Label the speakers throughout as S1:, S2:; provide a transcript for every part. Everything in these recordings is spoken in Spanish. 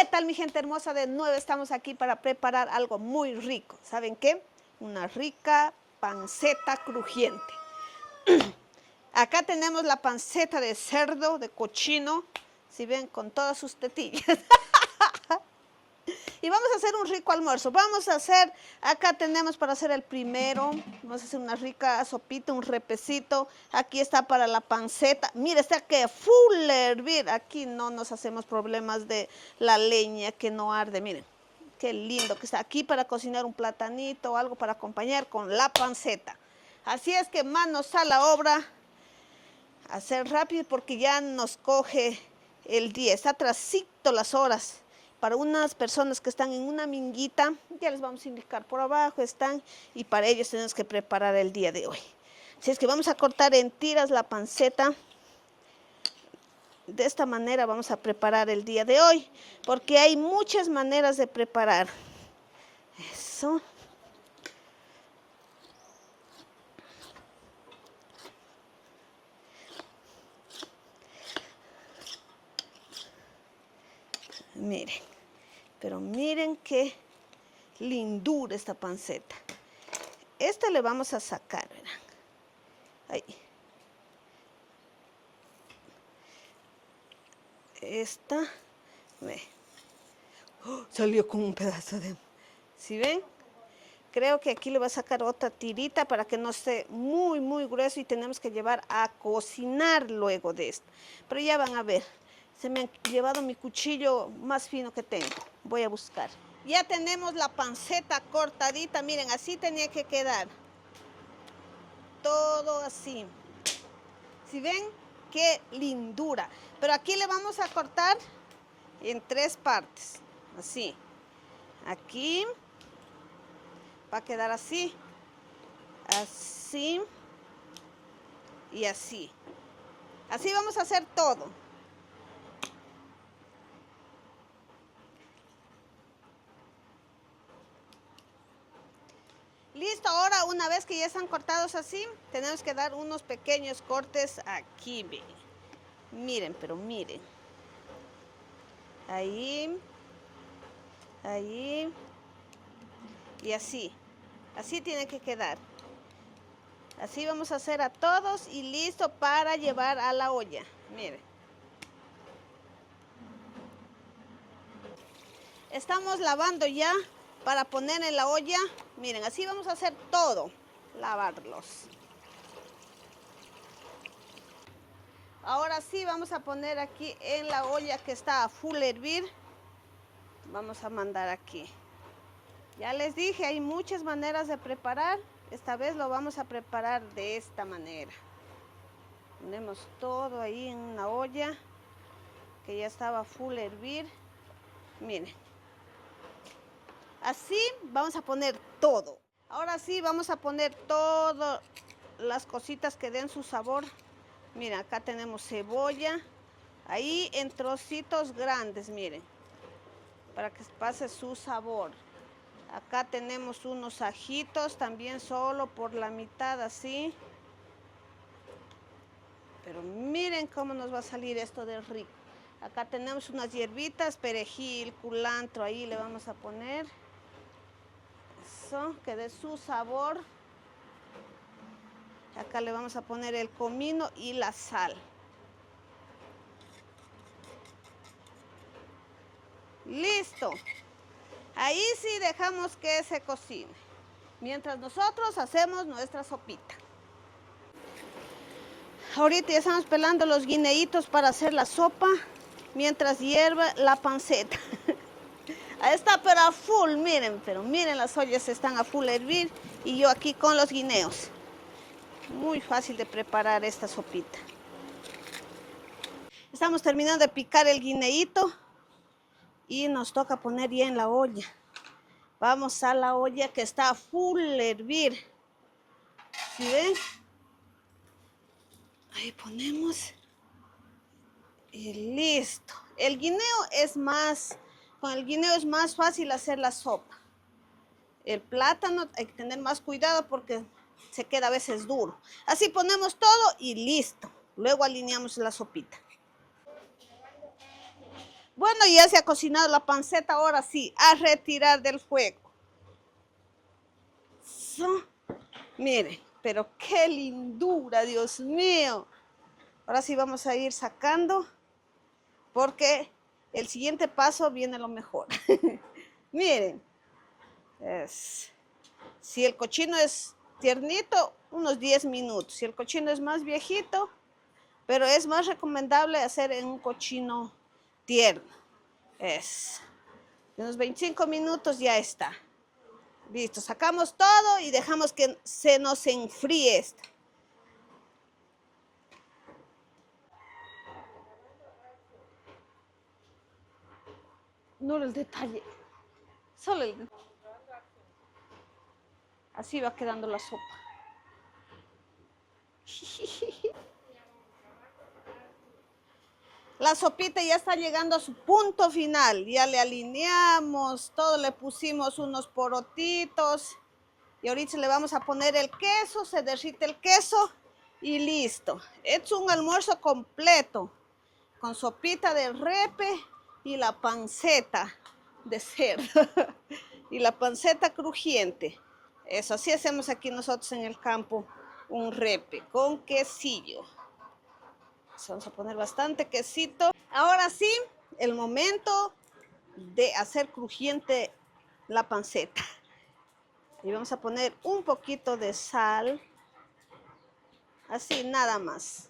S1: ¿Qué tal, mi gente hermosa? De nuevo estamos aquí para preparar algo muy rico. ¿Saben qué? Una rica panceta crujiente. Acá tenemos la panceta de cerdo, de cochino, si ven, con todas sus tetillas. Y vamos a hacer un rico almuerzo. Acá tenemos para hacer el primero, vamos a hacer una rica sopita, un repecito. Aquí está para la panceta. Mira, está que full hervir. Aquí no nos hacemos problemas de la leña que no arde. Miren, qué lindo que está. Aquí para cocinar un platanito o algo para acompañar con la panceta. Así es que manos a la obra. Hacer rápido porque ya nos coge el día. Está atrasito las horas. Para unas personas que están en una minguita, ya les vamos a indicar por abajo están, y para ellos tenemos que preparar el día de hoy. Así es que vamos a cortar en tiras la panceta. De esta manera vamos a preparar el día de hoy, porque hay muchas maneras de preparar. Eso. Miren, pero miren qué lindura esta panceta. Esta le vamos a sacar, verán. Ahí. Esta, ve. Oh, salió con un pedazo de... ¿Sí ven? Creo que aquí le voy a sacar otra tirita para que no esté muy grueso y tenemos que llevar a cocinar luego de esto. Pero ya van a ver, se me ha llevado mi cuchillo más fino que tengo. Voy a buscar. Ya tenemos la panceta cortadita, miren, así tenía que quedar. Todo así. ¿Sí ven? ¡Qué lindura! Pero aquí le vamos a cortar en 3 partes, así. Aquí va a quedar así, así y así. Así vamos a hacer todo. Listo, ahora una vez que ya están cortados así, tenemos que dar unos pequeños cortes aquí, ven. Miren, pero miren. Ahí, ahí y así. Así tiene que quedar. Así vamos a hacer a todos y listo para llevar a la olla. Miren. Estamos lavando ya para poner en la olla. Miren, así vamos a hacer todo. Lavarlos. Ahora sí vamos a poner aquí en la olla que está a full hervir. Vamos a mandar aquí. Ya les dije, hay muchas maneras de preparar. Esta vez lo vamos a preparar de esta manera. Ponemos todo ahí en una olla que ya estaba a full hervir. Miren. Así vamos a poner todo. Ahora sí vamos a poner todas las cositas que den su sabor. Miren, acá tenemos cebolla. Ahí en trocitos grandes, miren. Para que pase su sabor. Acá tenemos unos ajitos también solo por la mitad así. Pero miren cómo nos va a salir esto de rico. Acá tenemos unas hierbitas, perejil, culantro, ahí le vamos a poner. Eso, que dé su sabor. Acá le vamos a poner el comino y la sal. Listo. Ahí sí dejamos que se cocine. Mientras nosotros hacemos nuestra sopita. Ahorita ya estamos pelando los guineitos para hacer la sopa. Mientras hierve la panceta. Ahí está, pero a full, miren. Pero miren, las ollas están a full hervir. Y yo aquí con los guineos. Muy fácil de preparar esta sopita. Estamos terminando de picar el guineíto. Y nos toca poner ya en la olla. Vamos a la olla que está a full hervir. ¿Sí ven? Ahí ponemos. Y listo. El guineo es más, con el guineo es más fácil hacer la sopa. El plátano hay que tener más cuidado porque se queda a veces duro. Así ponemos todo y listo. Luego alineamos la sopita. Bueno, ya se ha cocinado la panceta, ahora sí, a retirar del fuego. So, miren, pero qué lindura, Dios mío. Ahora sí vamos a ir sacando porque el siguiente paso viene lo mejor. Miren, si el cochino es tiernito, unos 10 minutos. Si el cochino es más viejito, pero es más recomendable hacer en un cochino tierno. Es de unos 25 minutos ya está. Listo, sacamos todo y dejamos que se nos enfríe esto. No el detalle, solo el detalle. Así va quedando la sopa. La sopita ya está llegando a su punto final. Ya le alineamos, todo le pusimos unos porotitos. Y ahorita le vamos a poner el queso, se derrite el queso y listo. Es un almuerzo completo con sopita de repe y la panceta de cerdo y la panceta crujiente. Eso, así hacemos aquí nosotros en el campo, un repe con quesillo. Vamos a poner bastante quesito. Ahora sí, el momento de hacer crujiente la panceta. Y vamos a poner un poquito de sal. Así, nada más.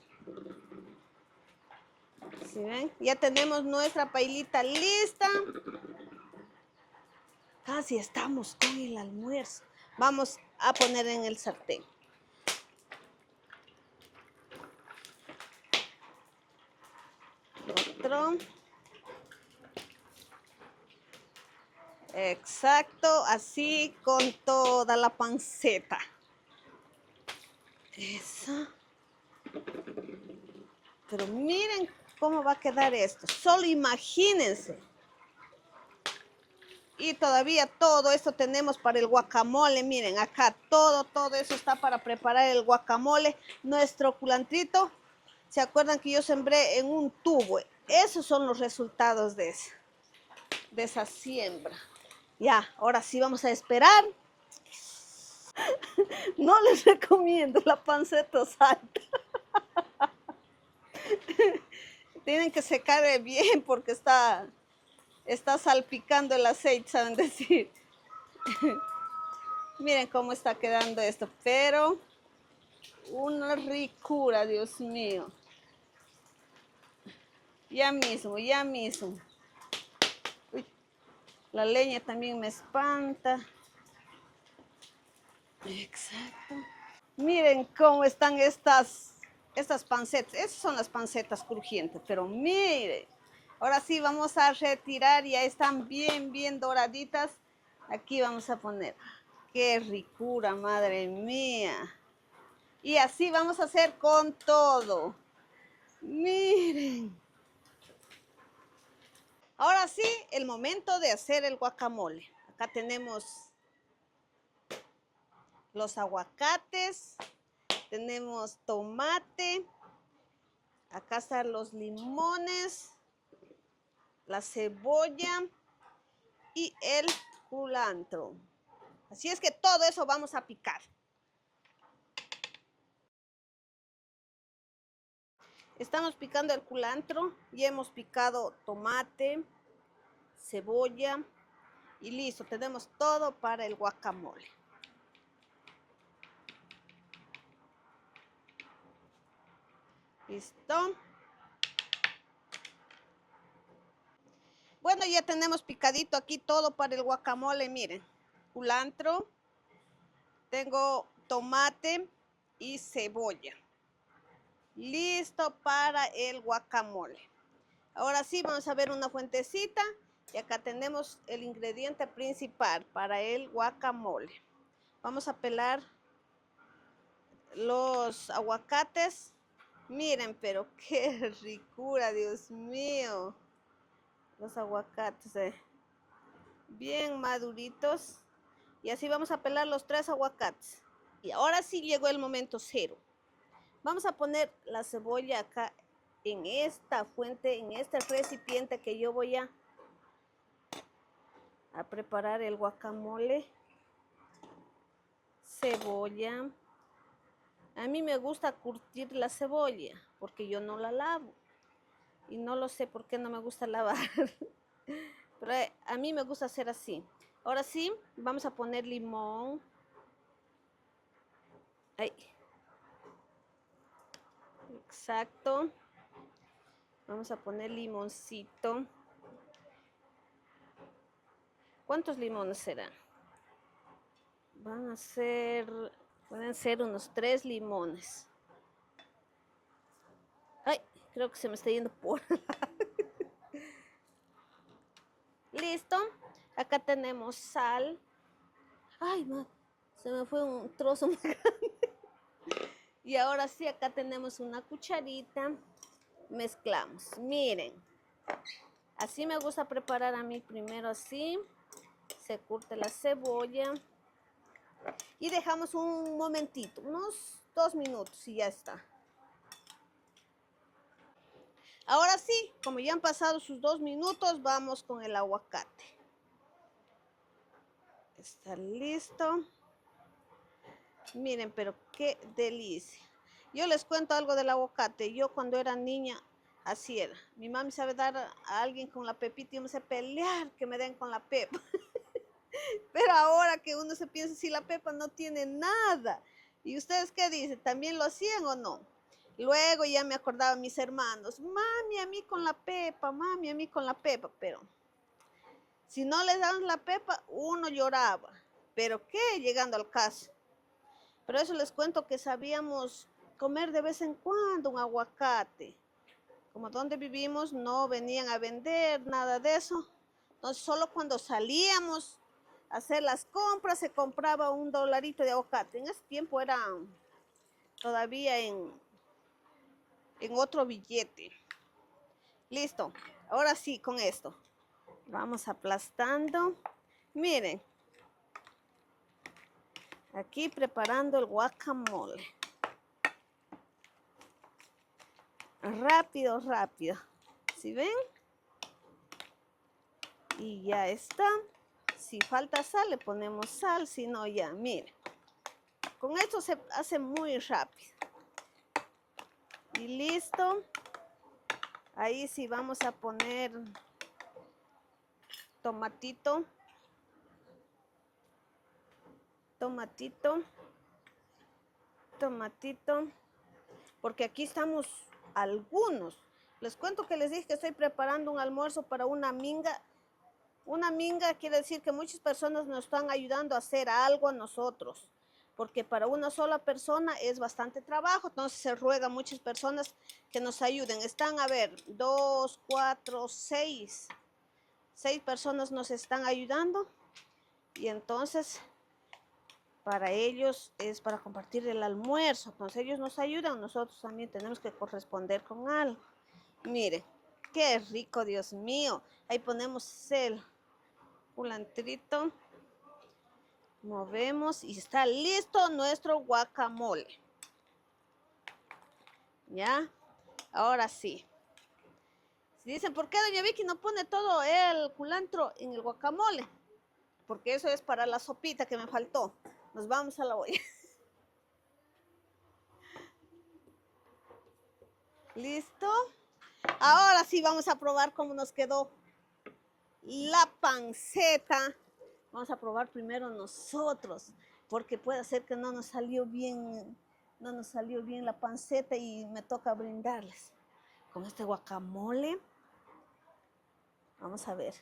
S1: ¿Sí ven? Ya tenemos nuestra pailita lista. Casi estamos con el almuerzo. Vamos a poner en el sartén. Otro. Exacto, así con toda la panceta. Eso. Pero miren cómo va a quedar esto. Solo imagínense. Y todavía todo esto tenemos para el guacamole. Miren, acá todo eso está para preparar el guacamole. Nuestro culantrito, ¿se acuerdan que yo sembré en un tubo? Esos son los resultados de esa siembra. Ya, ahora sí vamos a esperar. No les recomiendo la panceta salta. Tienen que secar bien porque está salpicando el aceite, ¿saben decir? Miren cómo está quedando esto, pero una ricura, Dios mío. Ya mismo, ya mismo. Uy, la leña también me espanta. Exacto. Miren cómo están estas pancetas. Esas son las pancetas crujientes, pero miren. Ahora sí vamos a retirar, ya están bien doraditas. Aquí vamos a poner. Qué ricura, madre mía. Y así vamos a hacer con todo. Miren. Ahora sí, el momento de hacer el guacamole. Acá tenemos los aguacates, tenemos tomate, acá están los limones, la cebolla y el culantro. Así es que todo eso vamos a picar. Estamos picando el culantro, ya hemos picado tomate, cebolla y listo, tenemos todo para el guacamole. ¿Listo? Bueno, ya tenemos picadito aquí todo para el guacamole, miren. Culantro, tengo tomate y cebolla. Listo para el guacamole. Ahora sí, vamos a ver una fuentecita. Y acá tenemos el ingrediente principal para el guacamole. Vamos a pelar los aguacates. Miren, pero qué ricura, Dios mío. Los aguacates, bien maduritos. Y así vamos a pelar los 3 aguacates. Y ahora sí llegó el momento cero. Vamos a poner la cebolla acá en esta fuente, en este recipiente que yo voy a preparar el guacamole. Cebolla. A mí me gusta curtir la cebolla porque yo no la lavo. Y no lo sé por qué no me gusta lavar. Pero a mí me gusta hacer así. Ahora sí, vamos a poner limón. Ahí. Exacto. Vamos a poner limoncito. ¿Cuántos limones serán? Van a ser, pueden ser unos 3 limones. Ay, creo que se me está yendo por. Listo. Acá tenemos sal. Ay, man, se me fue un trozo muy grande. Y ahora sí, acá tenemos una cucharita. Mezclamos. Miren. Así me gusta preparar a mí primero así. Se curte la cebolla. Y dejamos un momentito, unos 2 minutos y ya está. Ahora sí, como ya han pasado sus 2 minutos, vamos con el aguacate. Está listo. Miren, pero qué delicia. Yo les cuento algo del aguacate. Yo cuando era niña, así era. Mi mami sabe dar a alguien con la pepita y yo me sé pelear que me den con la pepa. Pero ahora que uno se piensa si la pepa no tiene nada. ¿Y ustedes qué dicen? ¿También lo hacían o no? Luego ya me acordaba mis hermanos, mami, a mí con la pepa, mami, a mí con la pepa, pero si no les daban la pepa, uno lloraba. ¿Pero qué? Llegando al caso. Pero eso les cuento que sabíamos comer de vez en cuando un aguacate. Como donde vivimos no venían a vender nada de eso. Entonces solo cuando salíamos a hacer las compras se compraba un dolarito de aguacate. En ese tiempo era todavía en otro billete. Listo. Ahora sí, con esto. Vamos aplastando. Miren. Aquí preparando el guacamole. Rápido, rápido. ¿Sí ven? Y ya está. Si falta sal, le ponemos sal. Si no, ya, miren. Con esto se hace muy rápido. Y listo. Ahí sí vamos a poner tomatito. Tomatito. Tomatito. Porque aquí estamos algunos. Les cuento que les dije que estoy preparando un almuerzo para una minga. Una minga quiere decir que muchas personas nos están ayudando a hacer algo a nosotros. Porque para una sola persona es bastante trabajo. Entonces se ruega a muchas personas que nos ayuden. Están, a ver, 2, 4, 6. 6 personas nos están ayudando. Y entonces para ellos es para compartir el almuerzo. Entonces ellos nos ayudan, nosotros también tenemos que corresponder con algo. Mire, qué rico, Dios mío. Ahí ponemos el culantrito. Movemos y está listo nuestro guacamole. ¿Ya? Ahora sí. Si dicen, ¿por qué doña Vicky no pone todo el culantro en el guacamole? Porque eso es para la sopita que me faltó. Nos vamos a la olla. ¿Listo? Ahora sí vamos a probar cómo nos quedó la panceta. Vamos a probar primero nosotros, porque puede ser que no nos salió bien la panceta y me toca brindarles. Con este guacamole, vamos a ver.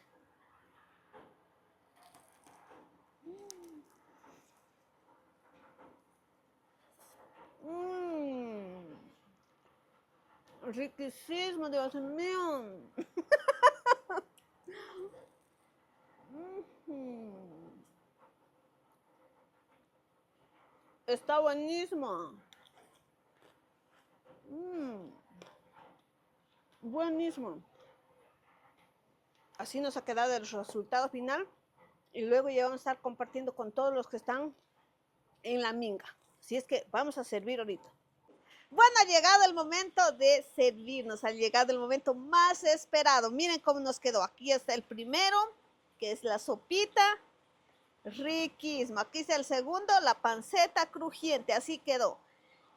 S1: Riquísimo, Dios mío. Está buenísimo. Buenísimo. Así nos ha quedado el resultado final. Y luego ya vamos a estar compartiendo con todos los que están en la minga. Así es que vamos a servir ahorita. Bueno, ha llegado el momento de servirnos, ha llegado el momento más esperado. Miren cómo nos quedó. Aquí está el primero, que es la sopita. Riquísimo. Aquí está el segundo, la panceta crujiente. Así quedó.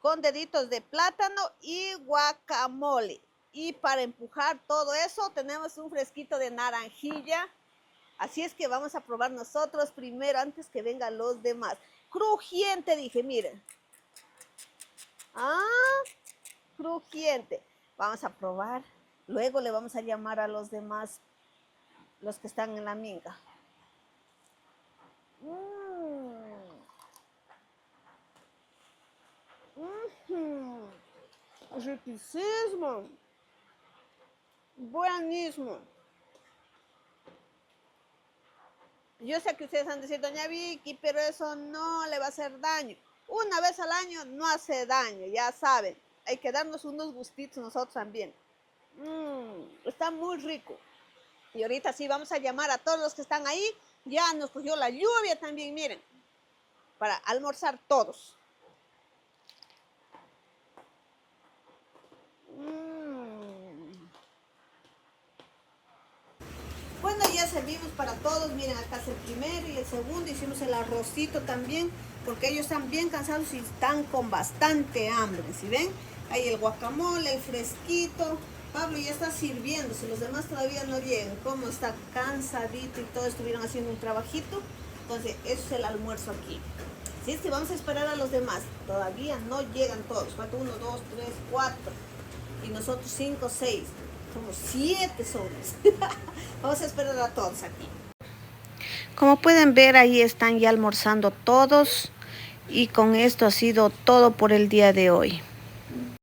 S1: Con deditos de plátano y guacamole. Y para empujar todo eso tenemos un fresquito de naranjilla. Así es que vamos a probar nosotros primero antes que vengan los demás. Crujiente, dije, miren. Ah, crujiente. Vamos a probar. Luego le vamos a llamar a los demás, los que están en la minga. Riquísimo. Buenísimo. Yo sé que ustedes han de decir, doña Vicky, pero eso no le va a hacer daño. Una vez al año no hace daño, ya saben. Hay que darnos unos gustitos nosotros también. Está muy rico. Y ahorita sí vamos a llamar a todos los que están ahí. Ya nos cogió la lluvia también, miren. Para almorzar todos. Bueno, ya servimos para todos. Miren, acá es el primero y el segundo. Hicimos el arrocito también, porque ellos están bien cansados y están con bastante hambre. ¿Sí ven? Ahí el guacamole, el fresquito. Pablo ya está sirviéndose, los demás todavía no llegan. Como está cansadito y todos estuvieron haciendo un trabajito. Entonces, eso es el almuerzo aquí. Si es que vamos a esperar a los demás. Todavía no llegan todos. Falta 1, 2, 3, 4. Y nosotros 5, 6. Somos 7 solos. Vamos a esperar a todos aquí. Como pueden ver, ahí están ya almorzando todos. Y con esto ha sido todo por el día de hoy.